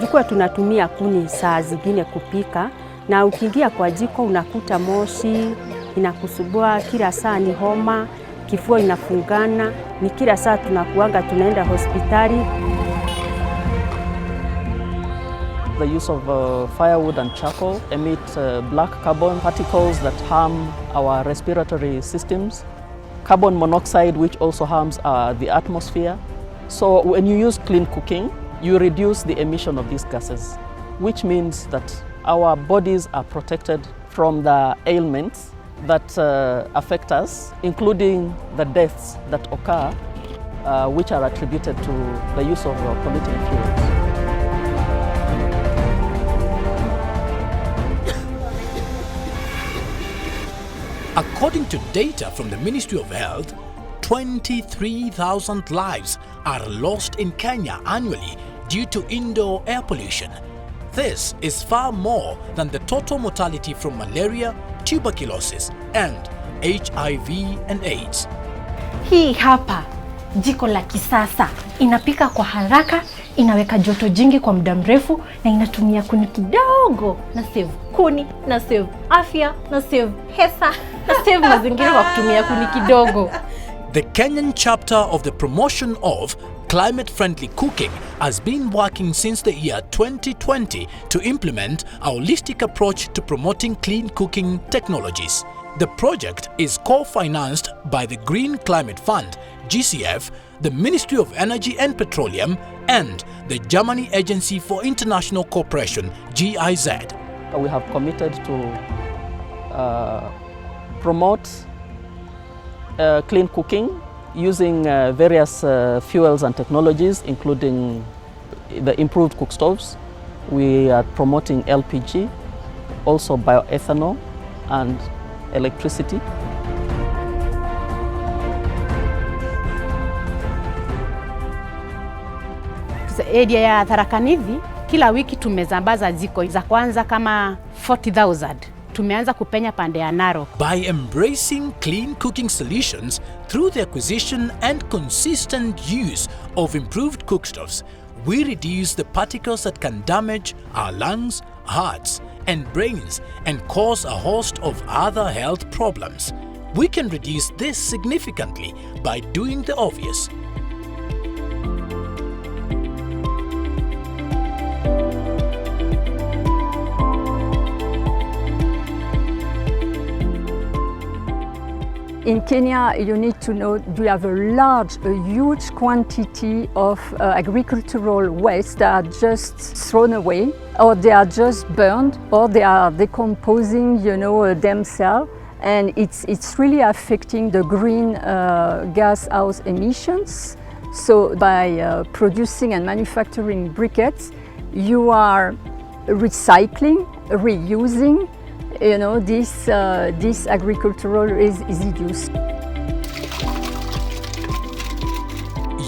tulikuwa tunatumia kuni saa zingine kupika, na ukiingia kwa jiko unakuta moshi, inakusubua, kila saa ni homa, kifua inafungana, ni kila saa tunaenda hospitali. The use of firewood and charcoal emit black carbon particles that harm our respiratory systems, carbon monoxide, which also harms the atmosphere. So when you use clean cooking, you reduce the emission of these gases, which means that our bodies are protected from the ailments that affect us, including the deaths that occur, which are attributed to the use of polluting fuels. According to data from the Ministry of Health, 23,000 lives are lost in Kenya annually due to indoor air pollution. This is far more than the total mortality from malaria, tuberculosis, and HIV and AIDS. Hii hapa jiko la kisasa, inapika kwa haraka, inaweka joto jingi kwa muda mrefu, na inatumia kuni kidogo, na save kuni, na save afya, na save pesa, na save mazingira kwa kutumia kuni kidogo. The Kenyan chapter of the promotion of climate-friendly cooking has been working since the year 2020 to implement a holistic approach to promoting clean cooking technologies. The project is co-financed by the Green Climate Fund, GCF, the Ministry of Energy and Petroleum, and the Germany Agency for International Cooperation, GIZ. We have committed to promote clean cooking using various fuels and technologies, including the improved cook stoves. We are promoting LPG, also bioethanol and electricity. Area ya Tharaka Nithi, kila wiki tumezambaza jiko za kwanza kama 40,000. Tumeanza kupenya pande ya Narok. By embracing clean cooking solutions through the acquisition and consistent use of improved cookstoves, we reduce the particles that can damage our lungs, hearts, and brains and cause a host of other health problems. We can reduce this significantly by doing the obvious. In Kenya, you need to know we have a huge quantity of agricultural waste that are just thrown away, or they are just burned, or they are decomposing, themselves, and it's really affecting the green gas house emissions. So by producing and manufacturing briquettes, you are recycling, reusing, this agricultural residues.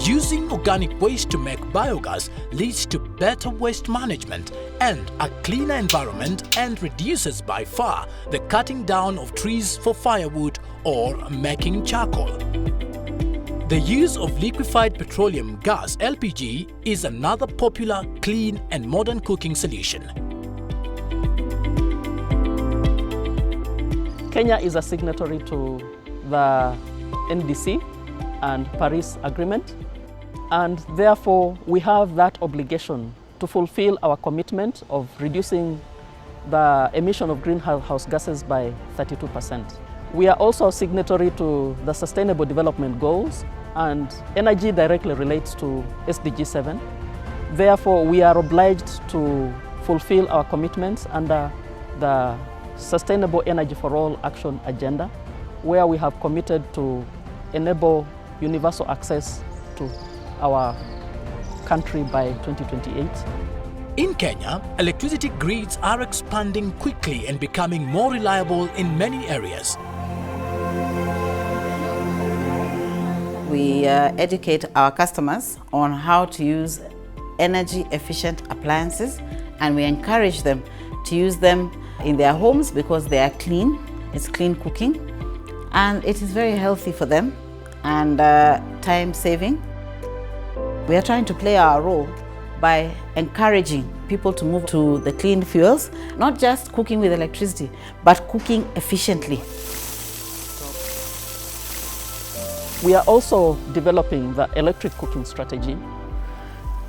Using organic waste to make biogas leads to better waste management and a cleaner environment, and reduces by far the cutting down of trees for firewood or making charcoal. The use of liquefied petroleum gas (LPG) is another popular, clean and modern cooking solution. Kenya is a signatory to the NDC and Paris Agreement, and therefore we have that obligation to fulfill our commitment of reducing the emission of greenhouse gases by 32%. We are also a signatory to the Sustainable Development Goals, and energy directly relates to SDG 7. Therefore, we are obliged to fulfill our commitments under the Sustainable Energy for All Action Agenda, where we have committed to enable universal access to our country by 2028. In Kenya, electricity grids are expanding quickly and becoming more reliable in many areas. We educate our customers on how to use energy-efficient appliances, and we encourage them to use them in their homes because they are clean. It's clean cooking, and it is very healthy for them and time-saving. We are trying to play our role by encouraging people to move to the clean fuels, not just cooking with electricity, but cooking efficiently. We are also developing the electric cooking strategy,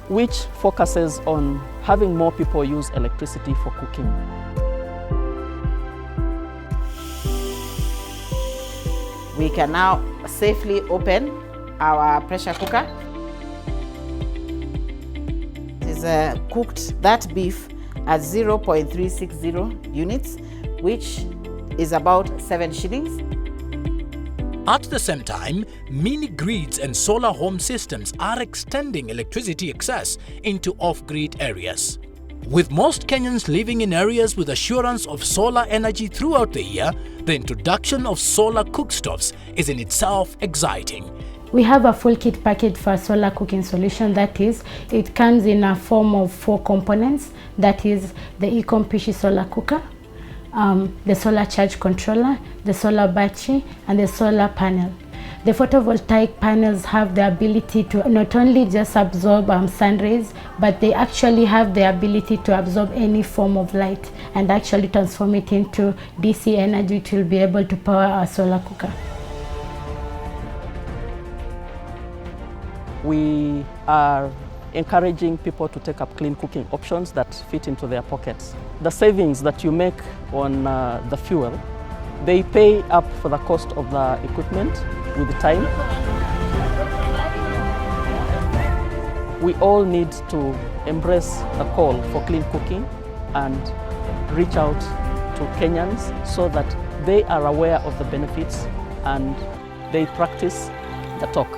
which focuses on having more people use electricity for cooking. We can now safely open our pressure cooker. It is cooked that beef at 0.360 units, which is about 7 shillings. At the same time, mini grids and solar home systems are extending electricity access into off-grid areas. With most Kenyans living in areas with assurance of solar energy throughout the year, the introduction of solar cookstoves is in itself exciting. We have a full kit package for a solar cooking solution. That is, it comes in a form of 4 components. That is the eCompishi solar cooker, the solar charge controller, the solar battery, and the solar panel. The photovoltaic panels have the ability to not only just absorb sun rays, but they actually have the ability to absorb any form of light and actually transform it into DC energy, which will be able to power our solar cooker. We are encouraging people to take up clean cooking options that fit into their pockets. The savings that you make on the fuel, they pay up for the cost of the equipment with time. We all need to embrace the call for clean cooking and reach out to Kenyans so that they are aware of the benefits and they practice the talk.